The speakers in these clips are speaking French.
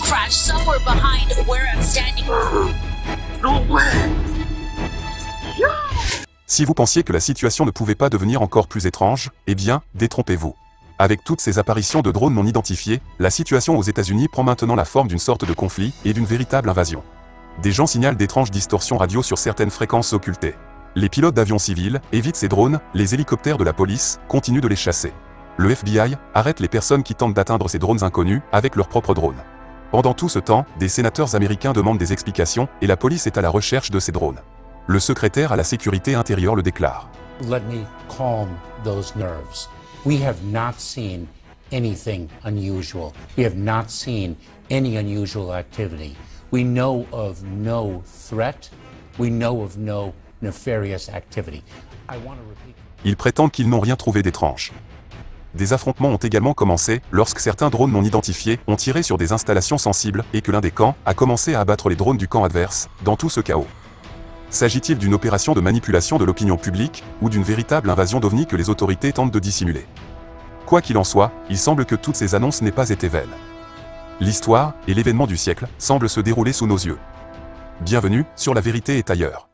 crash somewhere behind where I'm standing. No way! Si vous pensiez que la situation ne pouvait pas devenir encore plus étrange, eh bien, détrompez-vous. Avec toutes ces apparitions de drones non identifiés, la situation aux États-Unis prend maintenant la forme d'une sorte de conflit et d'une véritable invasion. Des gens signalent d'étranges distorsions radio sur certaines fréquences occultées. Les pilotes d'avions civils évitent ces drones, les hélicoptères de la police continuent de les chasser. Le FBI arrête les personnes qui tentent d'atteindre ces drones inconnus avec leurs propres drones. Pendant tout ce temps, des sénateurs américains demandent des explications et la police est à la recherche de ces drones. Le secrétaire à la sécurité intérieure le déclare. Let me calm those nerves. We have not seen anything unusual. We have not seen any unusual activity. We know of no threat. We know of no nefarious activity. I want to repeat. Ils prétendent qu'ils n'ont rien trouvé d'étrange. Des affrontements ont également commencé lorsque certains drones non identifiés ont tiré sur des installations sensibles et que l'un des camps a commencé à abattre les drones du camp adverse, dans tout ce chaos. S'agit-il d'une opération de manipulation de l'opinion publique ou d'une véritable invasion d'OVNI que les autorités tentent de dissimuler? Quoi qu'il en soit, il semble que toutes ces annonces n'aient pas été vaines. L'histoire et l'événement du siècle semblent se dérouler sous nos yeux. Bienvenue sur La Vérité est ailleurs.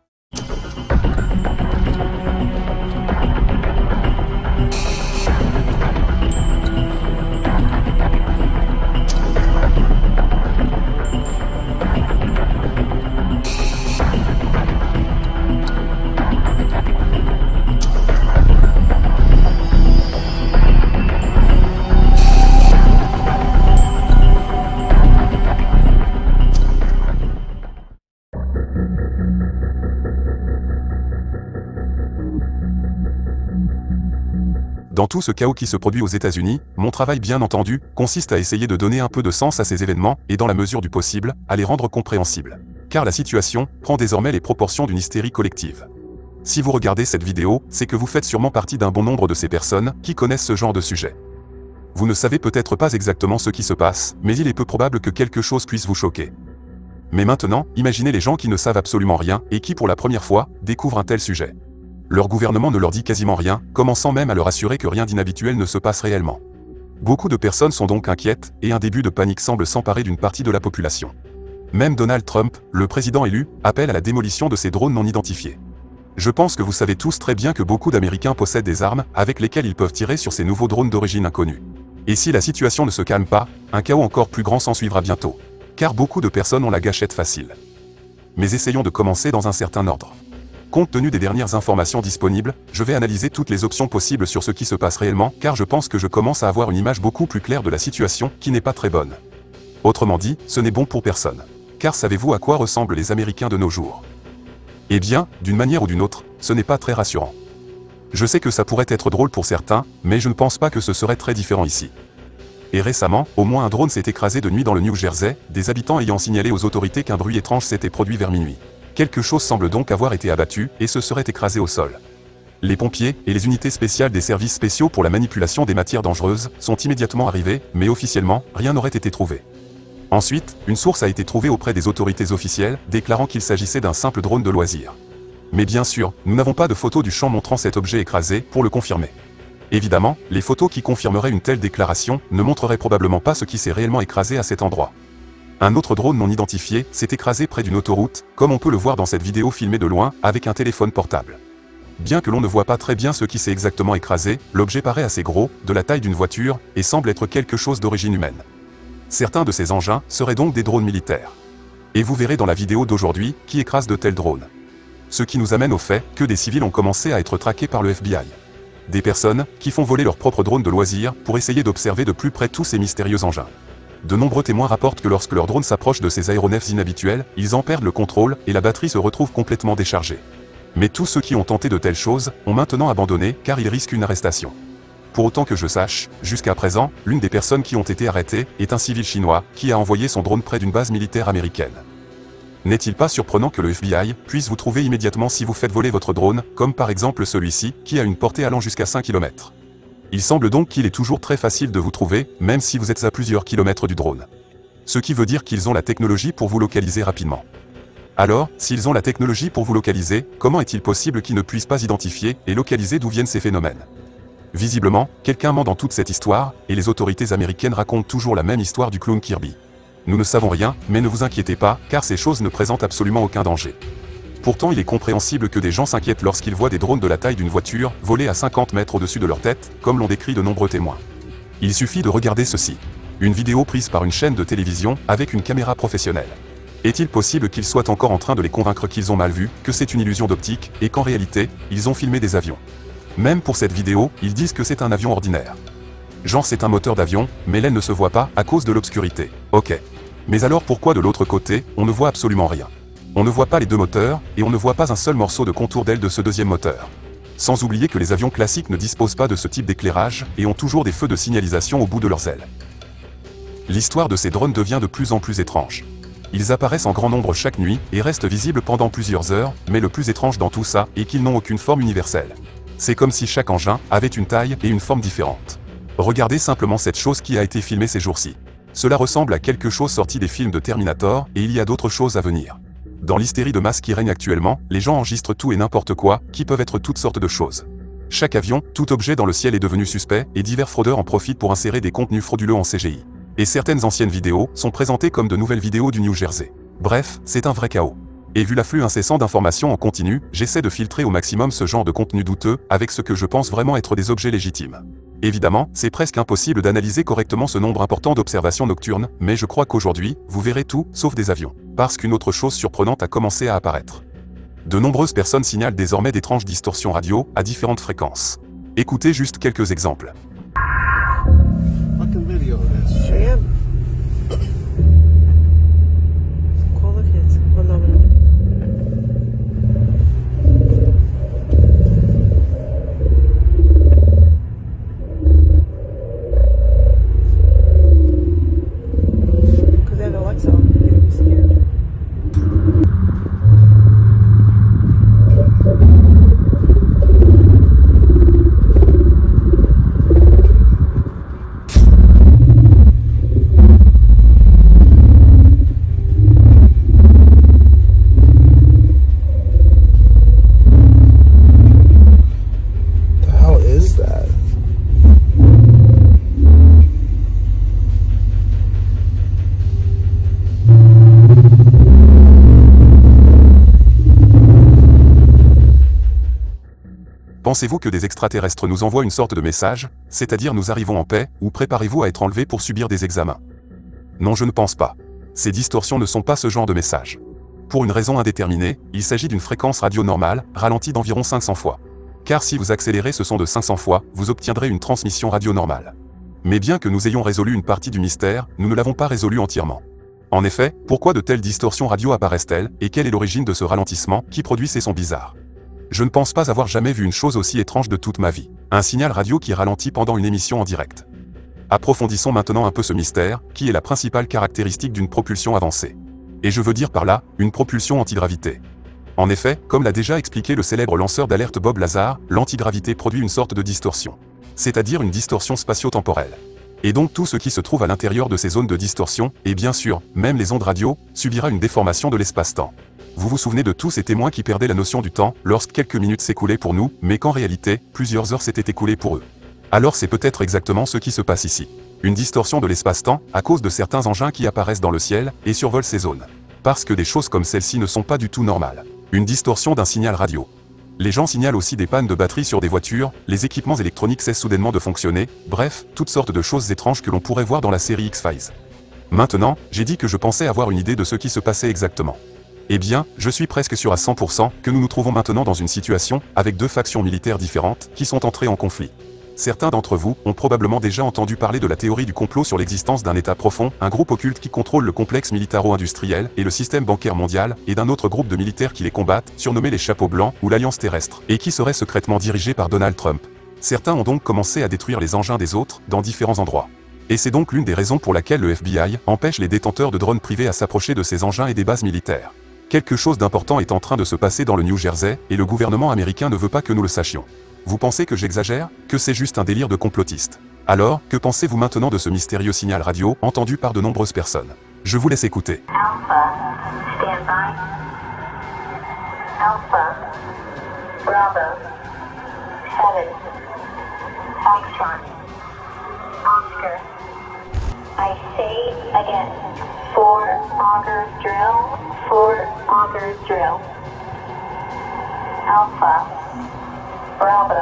Dans tout ce chaos qui se produit aux États-Unis, mon travail bien entendu consiste à essayer de donner un peu de sens à ces événements et dans la mesure du possible, à les rendre compréhensibles. Car la situation prend désormais les proportions d'une hystérie collective. Si vous regardez cette vidéo, c'est que vous faites sûrement partie d'un bon nombre de ces personnes qui connaissent ce genre de sujet. Vous ne savez peut-être pas exactement ce qui se passe, mais il est peu probable que quelque chose puisse vous choquer. Mais maintenant, imaginez les gens qui ne savent absolument rien et qui pour la première fois découvrent un tel sujet. Leur gouvernement ne leur dit quasiment rien, commençant même à leur assurer que rien d'inhabituel ne se passe réellement. Beaucoup de personnes sont donc inquiètes, et un début de panique semble s'emparer d'une partie de la population. Même Donald Trump, le président élu, appelle à la démolition de ces drones non identifiés. Je pense que vous savez tous très bien que beaucoup d'Américains possèdent des armes avec lesquelles ils peuvent tirer sur ces nouveaux drones d'origine inconnue. Et si la situation ne se calme pas, un chaos encore plus grand s'ensuivra bientôt. Car beaucoup de personnes ont la gâchette facile. Mais essayons de commencer dans un certain ordre. Compte tenu des dernières informations disponibles, je vais analyser toutes les options possibles sur ce qui se passe réellement, car je pense que je commence à avoir une image beaucoup plus claire de la situation, qui n'est pas très bonne. Autrement dit, ce n'est bon pour personne. Car savez-vous à quoi ressemblent les Américains de nos jours? Eh bien, d'une manière ou d'une autre, ce n'est pas très rassurant. Je sais que ça pourrait être drôle pour certains, mais je ne pense pas que ce serait très différent ici. Et récemment, au moins un drone s'est écrasé de nuit dans le New Jersey, des habitants ayant signalé aux autorités qu'un bruit étrange s'était produit vers minuit. Quelque chose semble donc avoir été abattu et se serait écrasé au sol. Les pompiers et les unités spéciales des services spéciaux pour la manipulation des matières dangereuses sont immédiatement arrivés, mais officiellement, rien n'aurait été trouvé. Ensuite, une source a été trouvée auprès des autorités officielles, déclarant qu'il s'agissait d'un simple drone de loisir. Mais bien sûr, nous n'avons pas de photos du champ montrant cet objet écrasé pour le confirmer. Évidemment, les photos qui confirmeraient une telle déclaration ne montreraient probablement pas ce qui s'est réellement écrasé à cet endroit. Un autre drone non identifié s'est écrasé près d'une autoroute, comme on peut le voir dans cette vidéo filmée de loin avec un téléphone portable. Bien que l'on ne voit pas très bien ce qui s'est exactement écrasé, l'objet paraît assez gros, de la taille d'une voiture, et semble être quelque chose d'origine humaine. Certains de ces engins seraient donc des drones militaires. Et vous verrez dans la vidéo d'aujourd'hui qui écrase de tels drones. Ce qui nous amène au fait que des civils ont commencé à être traqués par le FBI. Des personnes qui font voler leurs propres drones de loisirs pour essayer d'observer de plus près tous ces mystérieux engins. De nombreux témoins rapportent que lorsque leurs drones s'approchent de ces aéronefs inhabituels, ils en perdent le contrôle et la batterie se retrouve complètement déchargée. Mais tous ceux qui ont tenté de telles choses ont maintenant abandonné car ils risquent une arrestation. Pour autant que je sache, jusqu'à présent, l'une des personnes qui ont été arrêtées est un civil chinois qui a envoyé son drone près d'une base militaire américaine. N'est-il pas surprenant que le FBI puisse vous trouver immédiatement si vous faites voler votre drone, comme par exemple celui-ci, qui a une portée allant jusqu'à 5 km. Il semble donc qu'il est toujours très facile de vous trouver, même si vous êtes à plusieurs kilomètres du drone. Ce qui veut dire qu'ils ont la technologie pour vous localiser rapidement. Alors, s'ils ont la technologie pour vous localiser, comment est-il possible qu'ils ne puissent pas identifier et localiser d'où viennent ces phénomènes? Visiblement, quelqu'un ment dans toute cette histoire, et les autorités américaines racontent toujours la même histoire du clown Kirby. Nous ne savons rien, mais ne vous inquiétez pas, car ces choses ne présentent absolument aucun danger. Pourtant il est compréhensible que des gens s'inquiètent lorsqu'ils voient des drones de la taille d'une voiture voler à 50 mètres au-dessus de leur tête, comme l'ont décrit de nombreux témoins. Il suffit de regarder ceci. Une vidéo prise par une chaîne de télévision avec une caméra professionnelle. Est-il possible qu'ils soient encore en train de les convaincre qu'ils ont mal vu, que c'est une illusion d'optique, et qu'en réalité, ils ont filmé des avions? Même pour cette vidéo, ils disent que c'est un avion ordinaire. Genre c'est un moteur d'avion, mais l'aile ne se voit pas à cause de l'obscurité. Ok. Mais alors pourquoi de l'autre côté, on ne voit absolument rien? On ne voit pas les deux moteurs, et on ne voit pas un seul morceau de contour d'aile de ce deuxième moteur. Sans oublier que les avions classiques ne disposent pas de ce type d'éclairage, et ont toujours des feux de signalisation au bout de leurs ailes. L'histoire de ces drones devient de plus en plus étrange. Ils apparaissent en grand nombre chaque nuit, et restent visibles pendant plusieurs heures, mais le plus étrange dans tout ça est qu'ils n'ont aucune forme universelle. C'est comme si chaque engin avait une taille et une forme différentes. Regardez simplement cette chose qui a été filmée ces jours-ci. Cela ressemble à quelque chose sorti des films de Terminator, et il y a d'autres choses à venir. Dans l'hystérie de masse qui règne actuellement, les gens enregistrent tout et n'importe quoi, qui peuvent être toutes sortes de choses. Chaque avion, tout objet dans le ciel est devenu suspect, et divers fraudeurs en profitent pour insérer des contenus frauduleux en CGI. Et certaines anciennes vidéos sont présentées comme de nouvelles vidéos du New Jersey. Bref, c'est un vrai chaos. Et vu l'afflux incessant d'informations en continu, j'essaie de filtrer au maximum ce genre de contenu douteux, avec ce que je pense vraiment être des objets légitimes. Évidemment, c'est presque impossible d'analyser correctement ce nombre important d'observations nocturnes, mais je crois qu'aujourd'hui, vous verrez tout, sauf des avions. Parce qu'une autre chose surprenante a commencé à apparaître. De nombreuses personnes signalent désormais d'étranges distorsions radio, à différentes fréquences. Écoutez juste quelques exemples. Fucking video of this. Yep. Call the kids. Hold on a minute. Because they have Alexa on. They're gonna be scared. Pensez-vous que des extraterrestres nous envoient une sorte de message, c'est-à-dire nous arrivons en paix, ou préparez-vous à être enlevés pour subir des examens? Non, je ne pense pas. Ces distorsions ne sont pas ce genre de message. Pour une raison indéterminée, il s'agit d'une fréquence radio normale, ralentie d'environ 500 fois. Car si vous accélérez ce son de 500 fois, vous obtiendrez une transmission radio normale. Mais bien que nous ayons résolu une partie du mystère, nous ne l'avons pas résolu entièrement. En effet, pourquoi de telles distorsions radio apparaissent-elles, et quelle est l'origine de ce ralentissement qui produit ces sons bizarres? Je ne pense pas avoir jamais vu une chose aussi étrange de toute ma vie. Un signal radio qui ralentit pendant une émission en direct. Approfondissons maintenant un peu ce mystère, qui est la principale caractéristique d'une propulsion avancée. Et je veux dire par là, une propulsion antigravité. En effet, comme l'a déjà expliqué le célèbre lanceur d'alerte Bob Lazar, l'antigravité produit une sorte de distorsion. C'est-à-dire une distorsion spatio-temporelle. Et donc tout ce qui se trouve à l'intérieur de ces zones de distorsion, et bien sûr, même les ondes radio, subira une déformation de l'espace-temps. Vous vous souvenez de tous ces témoins qui perdaient la notion du temps, lorsque quelques minutes s'écoulaient pour nous, mais qu'en réalité, plusieurs heures s'étaient écoulées pour eux. Alors c'est peut-être exactement ce qui se passe ici. Une distorsion de l'espace-temps, à cause de certains engins qui apparaissent dans le ciel, et survolent ces zones. Parce que des choses comme celles-ci ne sont pas du tout normales. Une distorsion d'un signal radio. Les gens signalent aussi des pannes de batterie sur des voitures, les équipements électroniques cessent soudainement de fonctionner, bref, toutes sortes de choses étranges que l'on pourrait voir dans la série X-Files. Maintenant, j'ai dit que je pensais avoir une idée de ce qui se passait exactement. Eh bien, je suis presque sûr à 100% que nous nous trouvons maintenant dans une situation, avec deux factions militaires différentes, qui sont entrées en conflit. Certains d'entre vous ont probablement déjà entendu parler de la théorie du complot sur l'existence d'un État profond, un groupe occulte qui contrôle le complexe militaro-industriel et le système bancaire mondial, et d'un autre groupe de militaires qui les combattent, surnommés les Chapeaux Blancs ou l'Alliance Terrestre, et qui serait secrètement dirigé par Donald Trump. Certains ont donc commencé à détruire les engins des autres, dans différents endroits. Et c'est donc l'une des raisons pour laquelle le FBI empêche les détenteurs de drones privés à s'approcher de ces engins et des bases militaires. Quelque chose d'important est en train de se passer dans le New Jersey, et le gouvernement américain ne veut pas que nous le sachions. Vous pensez que j'exagère? Que c'est juste un délire de complotiste? Alors, que pensez-vous maintenant de ce mystérieux signal radio, entendu par de nombreuses personnes? Je vous laisse écouter. Alpha, stand by. Alpha, Bravo, 7, Foxtrot, Oscar. I say again, 4. 4 augers drill. 4 augers drill. Alpha. Bravo.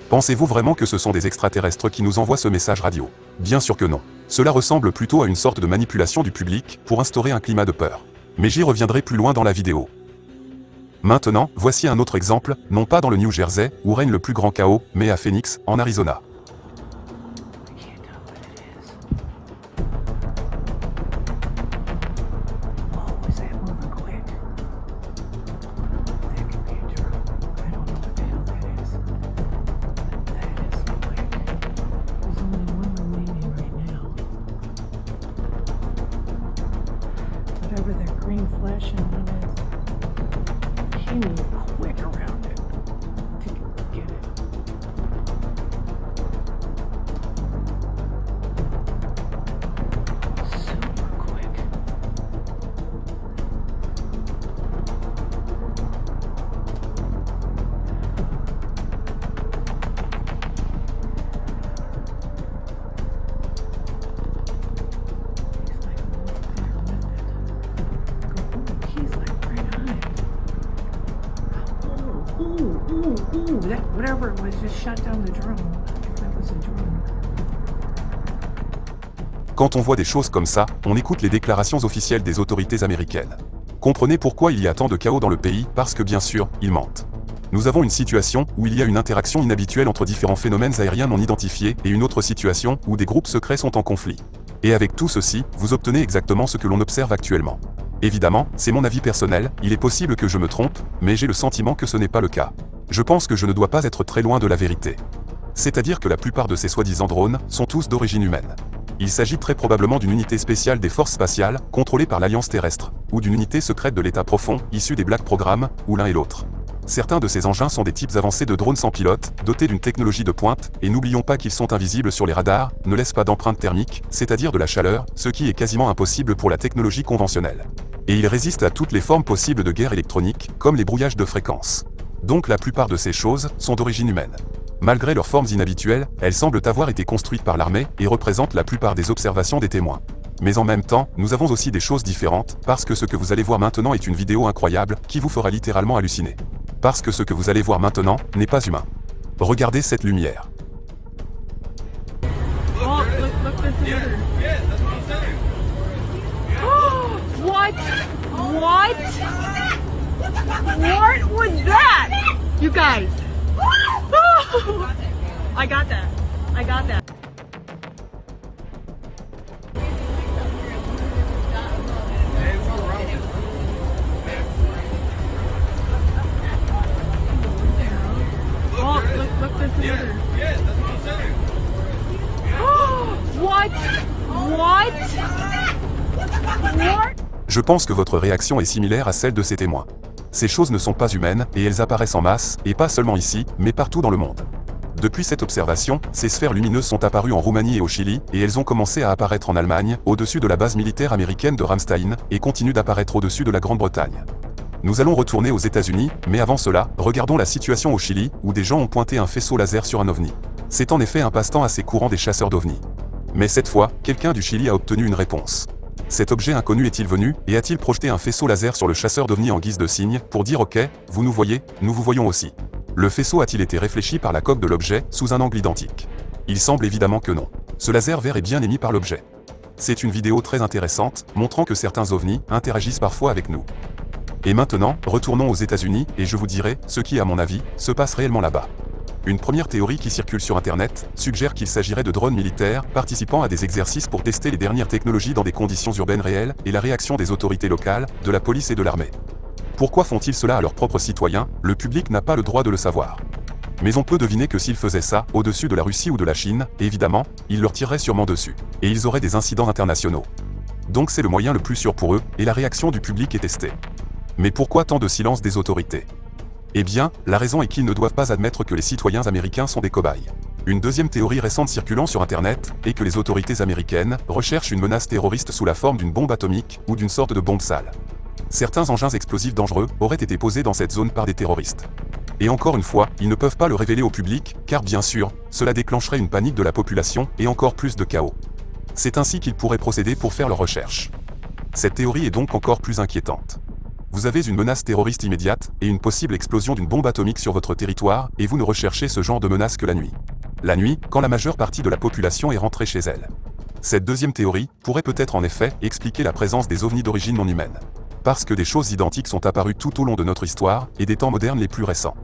Pensez-vous vraiment que ce sont des extraterrestres qui nous envoient ce message radio? Bien sûr que non. Cela ressemble plutôt à une sorte de manipulation du public pour instaurer un climat de peur. Mais j'y reviendrai plus loin dans la vidéo. Maintenant, voici un autre exemple, non pas dans le New Jersey, où règne le plus grand chaos, mais à Phoenix, en Arizona. Whatever that green flesh in one is, he moved quick around it to get it. Super quick. Ooh, that whatever it was just shut down the drone. If that was a drone. Quand on voit des choses comme ça, on écoute les déclarations officielles des autorités américaines. Comprenez pourquoi il y a tant de chaos dans le pays, parce que bien sûr, ils mentent. Nous avons une situation où il y a une interaction inhabituelle entre différents phénomènes aériens non identifiés et une autre situation où des groupes secrets sont en conflit. Et avec tout ceci, vous obtenez exactement ce que l'on observe actuellement. Évidemment, c'est mon avis personnel, il est possible que je me trompe, mais j'ai le sentiment que ce n'est pas le cas. Je pense que je ne dois pas être très loin de la vérité. C'est-à-dire que la plupart de ces soi-disant drones sont tous d'origine humaine. Il s'agit très probablement d'une unité spéciale des forces spatiales, contrôlée par l'Alliance terrestre, ou d'une unité secrète de l'État profond, issue des Black Programmes, ou l'un et l'autre. Certains de ces engins sont des types avancés de drones sans pilote, dotés d'une technologie de pointe, et n'oublions pas qu'ils sont invisibles sur les radars, ne laissent pas d'empreinte thermique, c'est-à-dire de la chaleur, ce qui est quasiment impossible pour la technologie conventionnelle. Et ils résistent à toutes les formes possibles de guerre électronique, comme les brouillages de fréquences. Donc la plupart de ces choses sont d'origine humaine. Malgré leurs formes inhabituelles, elles semblent avoir été construites par l'armée et représentent la plupart des observations des témoins. Mais en même temps, nous avons aussi des choses différentes, parce que ce que vous allez voir maintenant est une vidéo incroyable, qui vous fera littéralement halluciner. Parce que ce que vous allez voir maintenant n'est pas humain. Regardez cette lumière. Oh, look this other. What? What? What was that? You guys. I got that. I got that. Oh, look this other. What? What? What? Je pense que votre réaction est similaire à celle de ces témoins. Ces choses ne sont pas humaines, et elles apparaissent en masse, et pas seulement ici, mais partout dans le monde. Depuis cette observation, ces sphères lumineuses sont apparues en Roumanie et au Chili, et elles ont commencé à apparaître en Allemagne, au-dessus de la base militaire américaine de Ramstein, et continuent d'apparaître au-dessus de la Grande-Bretagne. Nous allons retourner aux États-Unis, mais avant cela, regardons la situation au Chili, où des gens ont pointé un faisceau laser sur un ovni. C'est en effet un passe-temps assez courant des chasseurs d'ovnis. Mais cette fois, quelqu'un du Chili a obtenu une réponse. Cet objet inconnu est-il venu, et a-t-il projeté un faisceau laser sur le chasseur d'ovnis en guise de signe, pour dire « Ok, vous nous voyez, nous vous voyons aussi ». Le faisceau a-t-il été réfléchi par la coque de l'objet, sous un angle identique? Il semble évidemment que non. Ce laser vert est bien émis par l'objet. C'est une vidéo très intéressante, montrant que certains ovnis interagissent parfois avec nous. Et maintenant, retournons aux États-Unis, et je vous dirai ce qui, à mon avis, se passe réellement là-bas. Une première théorie qui circule sur Internet suggère qu'il s'agirait de drones militaires participant à des exercices pour tester les dernières technologies dans des conditions urbaines réelles et la réaction des autorités locales, de la police et de l'armée. Pourquoi font-ils cela à leurs propres citoyens? Le public n'a pas le droit de le savoir. Mais on peut deviner que s'ils faisaient ça au-dessus de la Russie ou de la Chine, évidemment, ils leur tireraient sûrement dessus. Et ils auraient des incidents internationaux. Donc c'est le moyen le plus sûr pour eux, et la réaction du public est testée. Mais pourquoi tant de silence des autorités? Eh bien, la raison est qu'ils ne doivent pas admettre que les citoyens américains sont des cobayes. Une deuxième théorie récente circulant sur Internet est que les autorités américaines recherchent une menace terroriste sous la forme d'une bombe atomique ou d'une sorte de bombe sale. Certains engins explosifs dangereux auraient été posés dans cette zone par des terroristes. Et encore une fois, ils ne peuvent pas le révéler au public, car bien sûr, cela déclencherait une panique de la population et encore plus de chaos. C'est ainsi qu'ils pourraient procéder pour faire leurs recherches. Cette théorie est donc encore plus inquiétante. Vous avez une menace terroriste immédiate et une possible explosion d'une bombe atomique sur votre territoire et vous ne recherchez ce genre de menace que la nuit. La nuit, quand la majeure partie de la population est rentrée chez elle. Cette deuxième théorie pourrait peut-être en effet expliquer la présence des ovnis d'origine non humaine. Parce que des choses identiques sont apparues tout au long de notre histoire et des temps modernes les plus récents.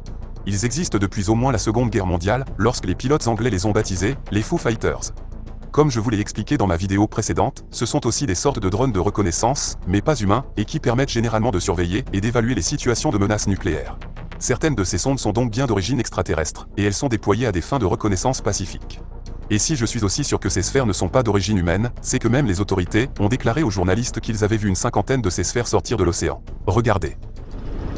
Ils existent depuis au moins la Seconde Guerre mondiale, lorsque les pilotes anglais les ont baptisés les Foo Fighters. Comme je vous l'ai expliqué dans ma vidéo précédente, ce sont aussi des sortes de drones de reconnaissance, mais pas humains, et qui permettent généralement de surveiller et d'évaluer les situations de menaces nucléaires. Certaines de ces sondes sont donc bien d'origine extraterrestre, et elles sont déployées à des fins de reconnaissance pacifique. Et si je suis aussi sûr que ces sphères ne sont pas d'origine humaine, c'est que même les autorités ont déclaré aux journalistes qu'ils avaient vu une cinquantaine de ces sphères sortir de l'océan. Regardez.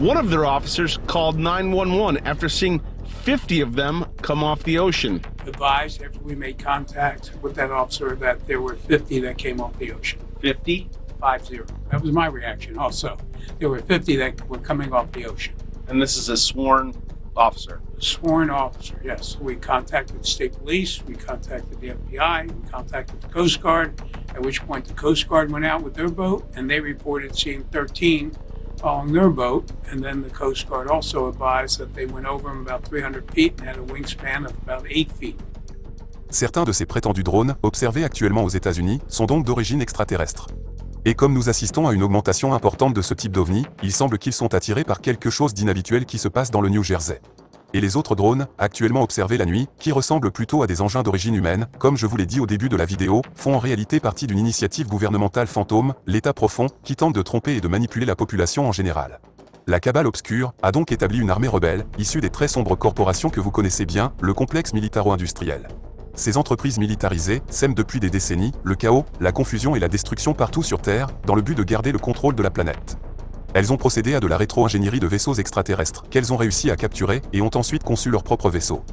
One of their officers called 911 after seeing 50 of them come off the ocean. Advised after we made contact with that officer that there were 50 that came off the ocean. 50? 50. That was my reaction also. There were 50 that were coming off the ocean. And this is a sworn officer? Sworn officer, yes. We contacted the state police, we contacted the FBI, we contacted the Coast Guard, at which point the Coast Guard went out with their boat and they reported seeing 13 following their boat, and then the Coast Guard also advised that they went over them about 300 feet and had a wingspan of about 8 feet. Certains de ces prétendus drones, observés actuellement aux États-Unis, sont donc d'origine extraterrestre. Et comme nous assistons à une augmentation importante de ce type d'ovnis, il semble qu'ils sont attirés par quelque chose d'inhabituel qui se passe dans le New Jersey. Et les autres drones, actuellement observés la nuit, qui ressemblent plutôt à des engins d'origine humaine, comme je vous l'ai dit au début de la vidéo, font en réalité partie d'une initiative gouvernementale fantôme, l'État profond, qui tente de tromper et de manipuler la population en général. La cabale obscure a donc établi une armée rebelle, issue des très sombres corporations que vous connaissez bien, le complexe militaro-industriel. Ces entreprises militarisées sèment depuis des décennies le chaos, la confusion et la destruction partout sur Terre, dans le but de garder le contrôle de la planète. Elles ont procédé à de la rétro-ingénierie de vaisseaux extraterrestres, qu'elles ont réussi à capturer et ont ensuite conçu leurs propres vaisseaux.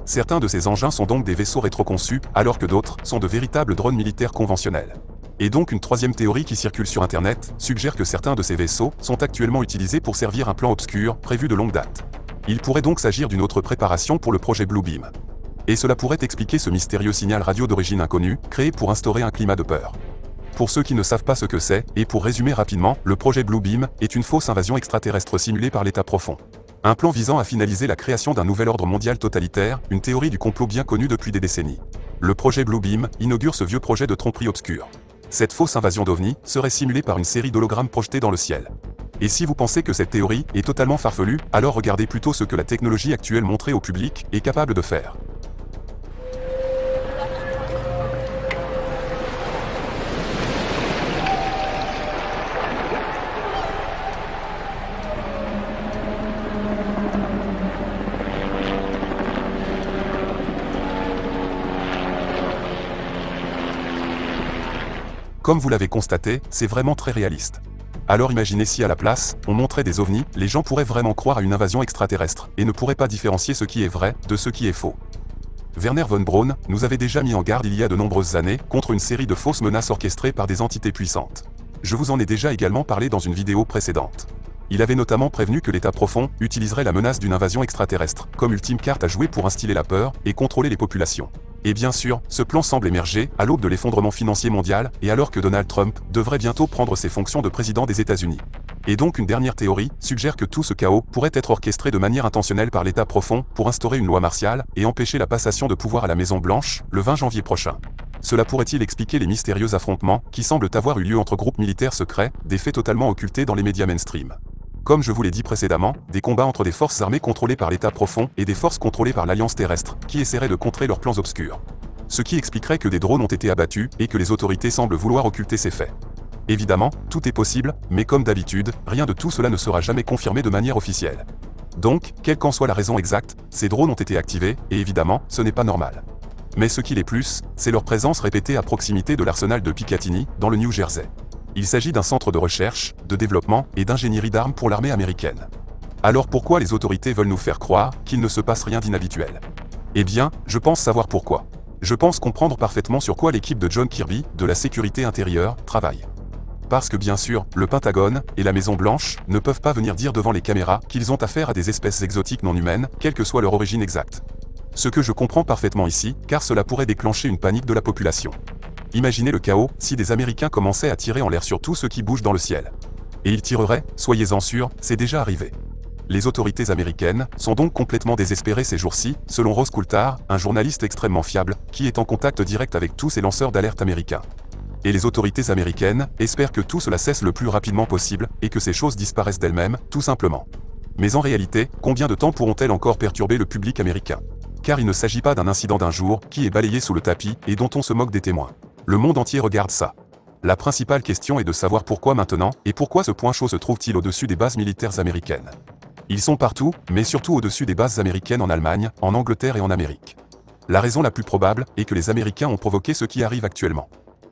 Certains de ces engins sont donc des vaisseaux rétro-conçus, alors que d'autres sont de véritables drones militaires conventionnels. Et donc une troisième théorie qui circule sur Internet suggère que certains de ces vaisseaux sont actuellement utilisés pour servir un plan obscur, prévu de longue date. Il pourrait donc s'agir d'une autre préparation pour le projet Bluebeam. Et cela pourrait expliquer ce mystérieux signal radio d'origine inconnue, créé pour instaurer un climat de peur. Pour ceux qui ne savent pas ce que c'est, et pour résumer rapidement, le projet Bluebeam est une fausse invasion extraterrestre simulée par l'État profond. Un plan visant à finaliser la création d'un nouvel ordre mondial totalitaire, une théorie du complot bien connue depuis des décennies. Le projet Bluebeam inaugure ce vieux projet de tromperie obscure. Cette fausse invasion d'OVNI serait simulée par une série d'hologrammes projetés dans le ciel. Et si vous pensez que cette théorie est totalement farfelue, alors regardez plutôt ce que la technologie actuelle montrée au public est capable de faire. Comme vous l'avez constaté, c'est vraiment très réaliste. Alors imaginez si à la place, on montrait des ovnis, les gens pourraient vraiment croire à une invasion extraterrestre, et ne pourraient pas différencier ce qui est vrai de ce qui est faux. Werner von Braun nous avait déjà mis en garde il y a de nombreuses années contre une série de fausses menaces orchestrées par des entités puissantes. Je vous en ai déjà également parlé dans une vidéo précédente. Il avait notamment prévenu que l'État profond utiliserait la menace d'une invasion extraterrestre comme ultime carte à jouer pour instiller la peur et contrôler les populations. Et bien sûr, ce plan semble émerger à l'aube de l'effondrement financier mondial et alors que Donald Trump devrait bientôt prendre ses fonctions de président des États-Unis. Et donc une dernière théorie suggère que tout ce chaos pourrait être orchestré de manière intentionnelle par l'État profond pour instaurer une loi martiale et empêcher la passation de pouvoir à la Maison-Blanche le 20 janvier prochain. Cela pourrait-il expliquer les mystérieux affrontements qui semblent avoir eu lieu entre groupes militaires secrets, des faits totalement occultés dans les médias mainstream. Comme je vous l'ai dit précédemment, des combats entre des forces armées contrôlées par l'État profond et des forces contrôlées par l'Alliance terrestre, qui essaieraient de contrer leurs plans obscurs. Ce qui expliquerait que des drones ont été abattus et que les autorités semblent vouloir occulter ces faits. Évidemment, tout est possible, mais comme d'habitude, rien de tout cela ne sera jamais confirmé de manière officielle. Donc, quelle qu'en soit la raison exacte, ces drones ont été activés, et évidemment, ce n'est pas normal. Mais ce qui l'est plus, c'est leur présence répétée à proximité de l'arsenal de Picatinny, dans le New Jersey. Il s'agit d'un centre de recherche, de développement et d'ingénierie d'armes pour l'armée américaine. Alors pourquoi les autorités veulent nous faire croire qu'il ne se passe rien d'inhabituel? Eh bien, je pense savoir pourquoi. Je pense comprendre parfaitement sur quoi l'équipe de John Kirby, de la sécurité intérieure, travaille. Parce que bien sûr, le Pentagone et la Maison-Blanche ne peuvent pas venir dire devant les caméras qu'ils ont affaire à des espèces exotiques non humaines, quelle que soit leur origine exacte. Ce que je comprends parfaitement ici, car cela pourrait déclencher une panique de la population. Imaginez le chaos si des Américains commençaient à tirer en l'air sur tout ce qui bouge dans le ciel. Et ils tireraient, soyez-en sûrs, c'est déjà arrivé. Les autorités américaines sont donc complètement désespérées ces jours-ci, selon Ross Coulthard, un journaliste extrêmement fiable, qui est en contact direct avec tous ces lanceurs d'alerte américains. Et les autorités américaines espèrent que tout cela cesse le plus rapidement possible, et que ces choses disparaissent d'elles-mêmes, tout simplement. Mais en réalité, combien de temps pourront-elles encore perturber le public américain? Car il ne s'agit pas d'un incident d'un jour, qui est balayé sous le tapis, et dont on se moque des témoins. Le monde entier regarde ça. La principale question est de savoir pourquoi maintenant, et pourquoi ce point chaud se trouve-t-il au-dessus des bases militaires américaines. Ils sont partout, mais surtout au-dessus des bases américaines en Allemagne, en Angleterre et en Amérique. La raison la plus probable est que les Américains ont provoqué ce qui arrive actuellement.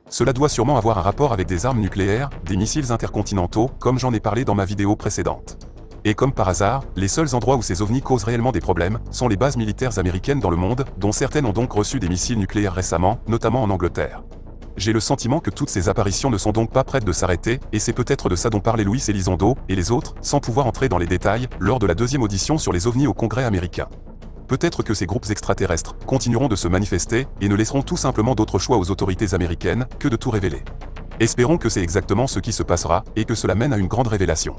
Cela doit sûrement avoir un rapport avec des armes nucléaires, des missiles intercontinentaux, comme j'en ai parlé dans ma vidéo précédente. Et comme par hasard, les seuls endroits où ces ovnis causent réellement des problèmes sont les bases militaires américaines dans le monde, dont certaines ont donc reçu des missiles nucléaires récemment, notamment en Angleterre. J'ai le sentiment que toutes ces apparitions ne sont donc pas prêtes de s'arrêter, et c'est peut-être de ça dont parlaient Luis Elizondo et les autres, sans pouvoir entrer dans les détails, lors de la deuxième audition sur les ovnis au Congrès américain. Peut-être que ces groupes extraterrestres continueront de se manifester et ne laisseront tout simplement d'autre choix aux autorités américaines que de tout révéler. Espérons que c'est exactement ce qui se passera et que cela mène à une grande révélation.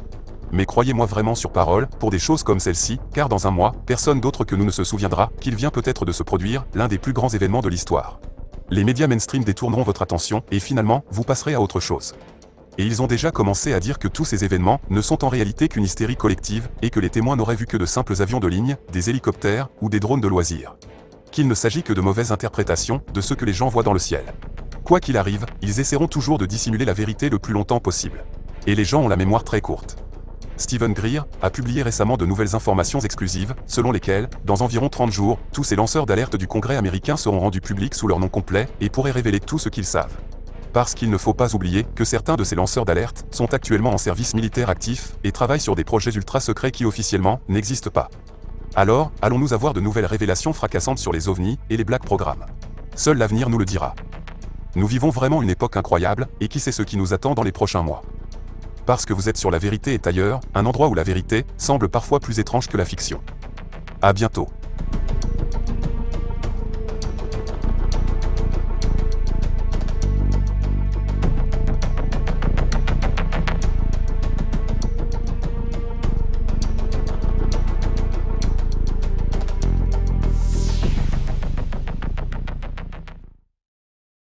Mais croyez-moi vraiment sur parole, pour des choses comme celle-ci, car dans un mois, personne d'autre que nous ne se souviendra qu'il vient peut-être de se produire l'un des plus grands événements de l'histoire. Les médias mainstream détourneront votre attention et finalement, vous passerez à autre chose. Et ils ont déjà commencé à dire que tous ces événements ne sont en réalité qu'une hystérie collective et que les témoins n'auraient vu que de simples avions de ligne, des hélicoptères ou des drones de loisirs. Qu'il ne s'agit que de mauvaises interprétations de ce que les gens voient dans le ciel. Quoi qu'il arrive, ils essaieront toujours de dissimuler la vérité le plus longtemps possible. Et les gens ont la mémoire très courte. Stephen Greer a publié récemment de nouvelles informations exclusives, selon lesquelles, dans environ 30 jours, tous ces lanceurs d'alerte du Congrès américain seront rendus publics sous leur nom complet et pourraient révéler tout ce qu'ils savent. Parce qu'il ne faut pas oublier que certains de ces lanceurs d'alerte sont actuellement en service militaire actif et travaillent sur des projets ultra secrets qui officiellement n'existent pas. Alors, allons-nous avoir de nouvelles révélations fracassantes sur les ovnis et les black programmes? Seul l'avenir nous le dira. Nous vivons vraiment une époque incroyable, et qui sait ce qui nous attend dans les prochains mois. Parce que vous êtes sur La Vérité est ailleurs, un endroit où la vérité semble parfois plus étrange que la fiction. À bientôt.